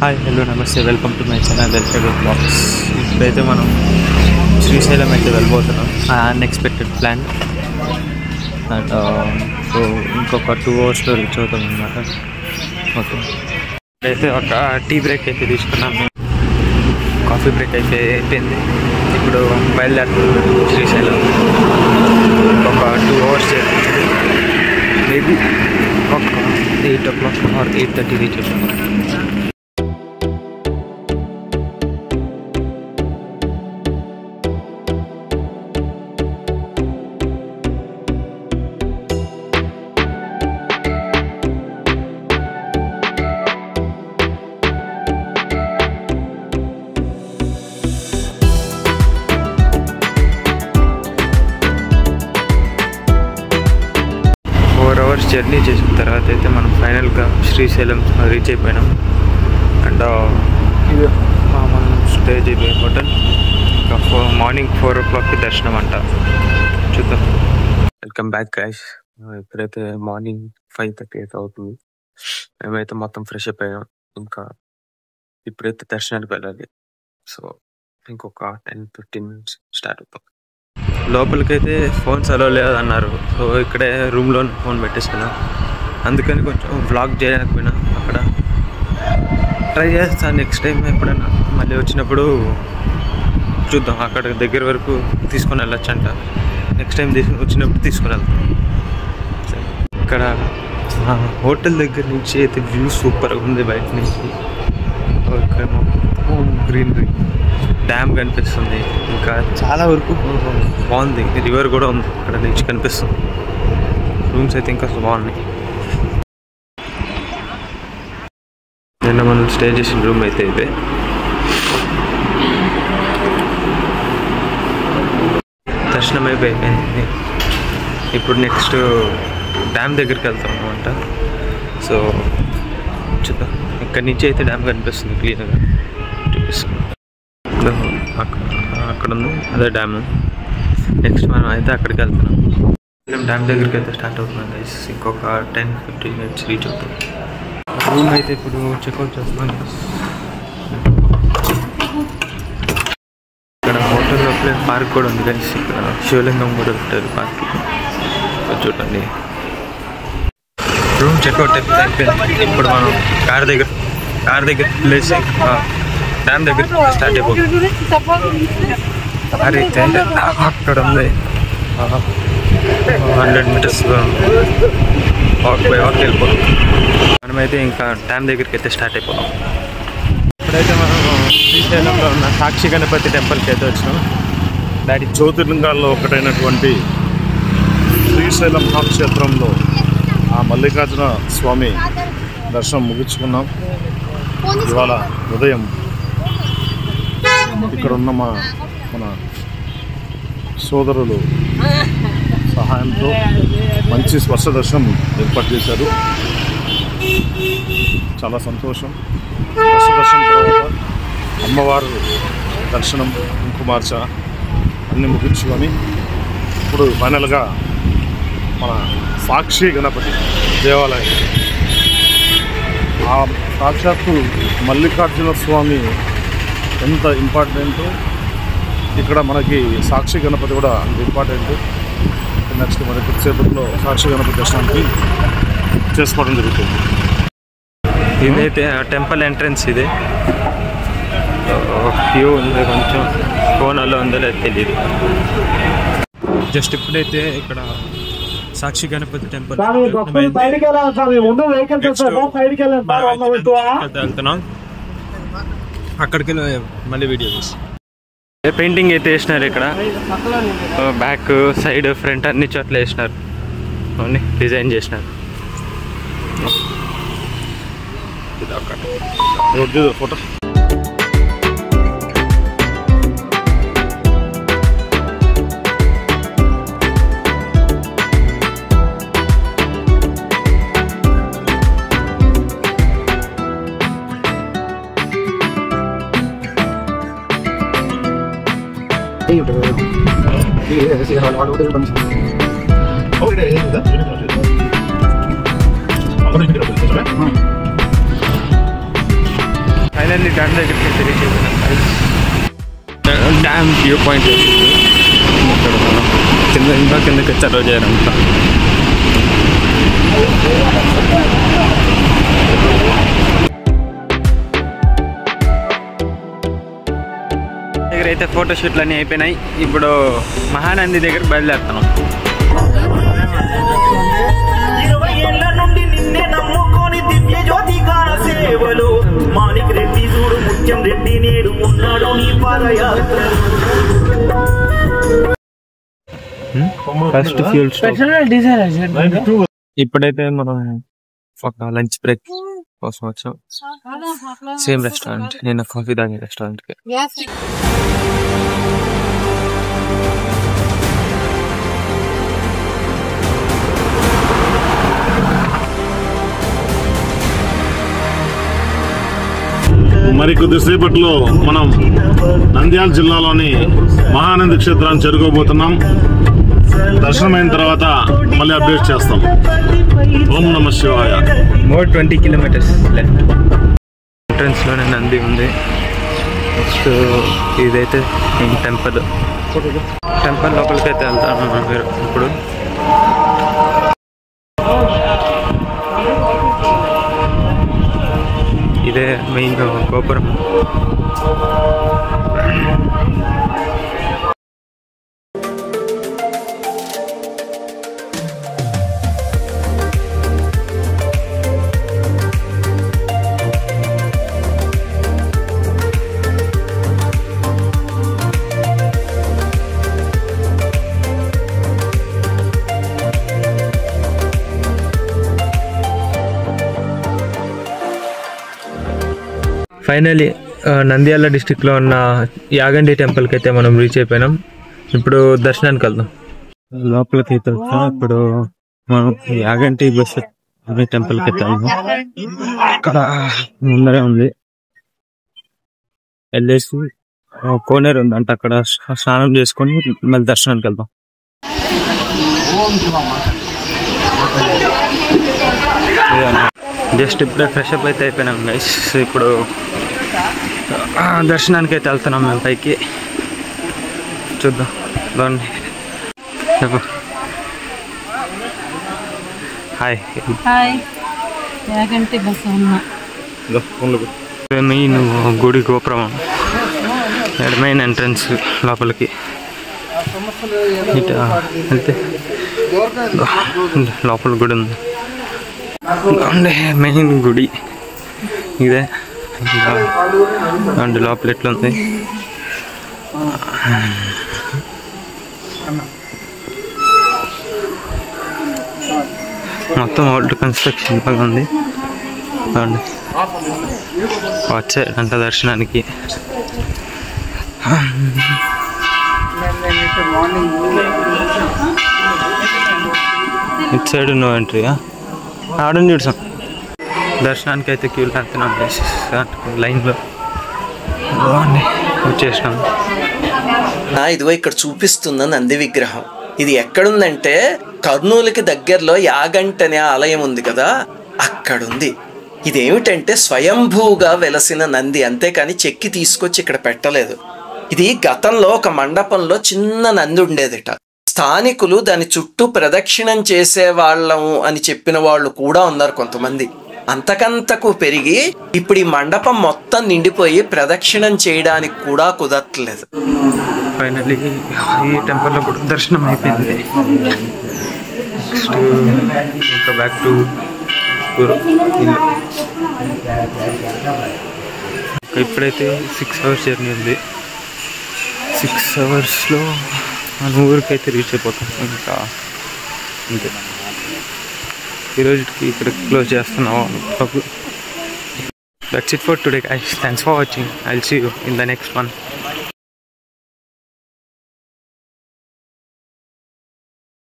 Hi hello నమస్తే welcome to my channel ఎల్షడ్ blogs. ఇప్పుడైతే మనం శ్రీశైలం అయితే వెళ్ళిపోతున్నాం. అన్ఎక్స్పెక్టెడ్ ప్లాన్ అండ్ సో ఇంకొక 2 అవర్స్లో రీచ్ అవుతాం అన్నమాట. ఓకే, ఇప్పుడైతే ఒక టీ బ్రేక్ అయితే తీసుకున్నాం. కాఫీ బ్రేక్ అయితే అయిపోయింది. ఇప్పుడు బయలుదేరుతున్నాం శ్రీశైలం. ఒక 2 అవర్స్ జర్నీ, మేబీ ఒక 8 o'clock or 8:30 రీచ్ అవుతాం. 4 hours జర్నీ చేసిన తర్వాత అయితే మనం ఫైనల్గా శ్రీశైలం రీచ్ అయిపోయినాం. అండ్ ఇది మనం స్టే చేయబోయే హోటల్. ఇంకా మార్నింగ్ 4 o'clockకి దర్శనం అంట. చూద్దాం. Welcome back guys. ఇప్పుడైతే మార్నింగ్ 5:30 అయితే అవుతుంది. మేమైతే మొత్తం ఫ్రెష్ అప్ అయ్యాం. ఇంకా ఇప్పుడైతే దర్శనానికి వెళ్ళాలి. సో ఇంకొక 10-15 minutes స్టార్ట్ అవుతాం. లోపలికైతే ఫోన్స్ అలో లేదు అన్నారు. సో ఇక్కడే రూమ్లో ఫోన్ పెట్టేసుకున్నాం. అందుకని కొంచెం వ్లాగ్ చేయలేకపోయినా. అక్కడ ట్రై చేస్తాను నెక్స్ట్ టైం ఎప్పుడైనా మళ్ళీ వచ్చినప్పుడు. చూద్దాం, అక్కడ దగ్గర వరకు తీసుకొని వెళ్ళొచ్చంట. నెక్స్ట్ టైం వచ్చినప్పుడు తీసుకొని వెళ్తాం. ఇక్కడ హోటల్ దగ్గర నుంచి అయితే వ్యూ సూపర్గా ఉంది. బయట నుంచి ఇక్కడ మొత్తం గ్రీనరీ, డ్యామ్ కనిపిస్తుంది. ఇంకా చాలా వరకు బాగుంది. రివర్ కూడా ఉంది అక్కడ నుంచి కనిపిస్తుంది. రూమ్స్ అయితే ఇంకా బాగున్నాయి. నిన్న మనం స్టే చేసిన రూమ్ అయితే ఇదే. దర్శనం అయిపోయింది. ఇప్పుడు నెక్స్ట్ డ్యామ్ దగ్గరికి వెళ్తాం అనమాట. సో చూద్దాం. ఇక్కడి నుంచి అయితే డ్యామ్ కనిపిస్తుంది, క్లియర్గా చూపిస్తుంది. అక్కడ ఉంది అదే డ్యామ్. నెక్స్ట్ మనం అయితే అక్కడికి వెళ్తున్నాం. డ్యామ్ దగ్గరికి అయితే స్టార్ట్ అవుతున్నాం గైస్. ఇంకొక 10-15 minutes రీచ్ అవుతాం. రూమ్ అయితే ఇప్పుడు చెక్అవుట్ చేస్తున్నాం. ఇక్కడ హోటల్ లోపలే పార్క్ కూడా ఉంది గైస్. ఇక్కడ శివలింగం కూడా ఉంటుంది పార్క్. చూడండి, రూమ్ చెక్అవుట్ అయిపోయింది. ఇప్పుడు మనం కార్ దగ్గర ప్లేస్ డ్యామ్ దగ్గర స్టార్ట్ అయిపోతుంది. కార్ అయితే అక్కడ ఉంది. 100 meters వాక్ వెళ్ళిపోతాం. మనమైతే ఇంకా డ్యామ్ దగ్గరికి అయితే స్టార్ట్ అయిపోతాం. ఇప్పుడైతే మనం శ్రీశైలంలో ఉన్న సాక్షి గణపతి టెంపుల్కి అయితే వచ్చినాం. డాడీ జ్యోతిర్లింగాల్లో ఒకటైనటువంటి శ్రీశైలం మహాక్షేత్రంలో ఆ మల్లికార్జున స్వామి దర్శనం ముగించుకున్నాం. ఇవాళ ఉదయం ఇక్కడ ఉన్న మన సోదరులు సహాయంతో మంచి స్పర్శ దర్శనం ఏర్పాటు చేశారు. చాలా సంతోషం. స్పర్శ దర్శనం తర్వాత అమ్మవారు దర్శనం, కుంకుమార్చ అన్నీ ముగించుకొని ఇప్పుడు ఫైనల్గా మన సాక్షి గణపతి దేవాలయం, ఆ సాక్షాత్తు మల్లికార్జున స్వామి ఎంత ఇంపార్టెంట్, ఇక్కడ మనకి సాక్షి గణపతి కూడా అంత ఇంపార్టెంట్. నెక్స్ట్ మన కొద్దిసేపట్లో సాక్షి గణపతి దర్శనానికి చేసుకోవడం జరుగుతుంది. ఇదైతే టెంపుల్ ఎంట్రన్స్. ఇది క్యూ ఉంది, కొంచెం ఫోన్లో ఉందో లేదో తెలియదు. జస్ట్ ఇప్పుడైతే ఇక్కడ సాక్షి గణపతి టెంపుల్ వెళ్తున్నాం. అక్కడికి మళ్ళీ వీడియో తీసి పెయింటింగ్ అయితే వేసినారు. ఇక్కడ బ్యాక్ సైడ్ ఫ్రంట్ అన్ని చోట్ల వేసినారు, అన్ని డిజైన్ చేసినారు. ఫోటో డ్యామ్ దగ్గరికి అయితే రీచ్ అయిపోయినాం. డ్యామ్ వ్యూ పాయింట్ ఇక్కడ మనం కిందకి వచ్చారు రోజంతా. దగ్గర అయితే ఫోటోషూట్లు అన్నీ అయిపోయినాయి. ఇప్పుడు మహానంది దగ్గర బయలుదేరుతున్నాం. ఫస్ట్ ఫ్యూల్ ఇప్పుడైతే మనం ఒక లంచ్ బ్రేక్ కోసం వచ్చాం. సేమ్ రెస్టారెంట్, నేను కాఫీ తాగే రెస్టారెంట్కి. మరి కొద్దిసేపట్లో మనం నంద్యాల జిల్లాలోని మహానంది క్షేత్రాన్ని చేరుకోబోతున్నాం. దర్శనమైన తర్వాత మళ్ళీ అప్డేట్ చేస్తాం. ఓం నమ శివాయ. More 20 kilometers left. ఎంట్రన్స్ లోనే నంది ఉంది. నెక్స్ట్ ఇదైతే టెంపుల్ లోపలికి అయితే వెళ్తాను మీరు ఇప్పుడు. ఇదే మెయిన్ గోపురం. ఫైనలీ నంద్యాల డిస్టిక్లో ఉన్న యాగంటి టెంపుల్కి అయితే మనం రీచ్ అయిపోయినాం. ఇప్పుడు దర్శనానికి వెళ్దాం. లోపలికి అయితే వచ్చాం. ఇప్పుడు మనం యాగంటి బస్ టెంపుల్కి అయితే వెళ్దాం. ఇక్కడ ముందరే ఉంది. వెళ్ళేసి కోనేరు ఉంది అంటే అక్కడ స్నానం చేసుకొని మళ్ళీ దర్శనానికి వెళ్దాం. జస్ట్ ఇప్పుడే ఫ్రెష్ అప్ అయితే అయిపోయినాం గైస్. ఇప్పుడు దర్శనానికి అయితే వెళ్తున్నాం మేము పైకి. చూద్దాం బాగుంది. చెప్పు. హాయ్. మెయిన్ గుడి గోపురం, మెయిన్ ఎంట్రన్స్ లోపలికి. ఇటు వెళ్తే లోపల గుడి ఉంది. మెయిన్ గుడి ఇదే. అండ్ లోపల ఎట్లుంది మొత్తం ఓల్డ్ కన్స్ట్రక్షన్ బాగా ఉంది. అండ్ వచ్చారంట దర్శనానికి. ఇటు సైడ్ నో ఎంట్రీయా? ఆడని చూసాం. దర్శనానికి అయితే క్యూలు వెళ్తున్నాం లైన్లో. వచ్చేసినాం. ఇదిగో ఇక్కడ చూపిస్తున్న నంది విగ్రహం ఇది ఎక్కడుందంటే కర్నూలుకి దగ్గరలో యాగంటి అనే ఆలయం ఉంది కదా, అక్కడుంది. ఇదేమిటంటే స్వయంభూగా వెలసిన నంది, అంతేకాని చెక్కి తీసుకొచ్చి ఇక్కడ పెట్టలేదు. ఇది గతంలో ఒక మండపంలో చిన్న నంది ఉండేదిట. స్థానికులు దాని చుట్టూ ప్రదక్షిణం చేసేవాళ్ళము అని చెప్పిన వాళ్ళు కూడా ఉన్నారు కొంతమంది. అంతకంతకు పెరిగి ఇప్పుడు ఈ మండపం మొత్తం నిండిపోయి ప్రదక్షిణం చేయడానికి కూడా కుదరట్లేదు. ఫైనల్లీ ఈ టెంపుల్లో కూడా దర్శనం అయిపోయింది. నెక్స్ట్ ఇంకా బ్యాక్ టు ఇల్లు. ఇప్పుడైతే 6 hours జర్నీ ఉంది. 6 hours మన ఊరికైతే రీచ్ అయిపోతాం. ఇంకా అంతే, ఈరోజుకి ఇక్కడ క్లోజ్ చేస్తున్నాం. That's it for today guys. Thanks for watching. I'll see you in the next one.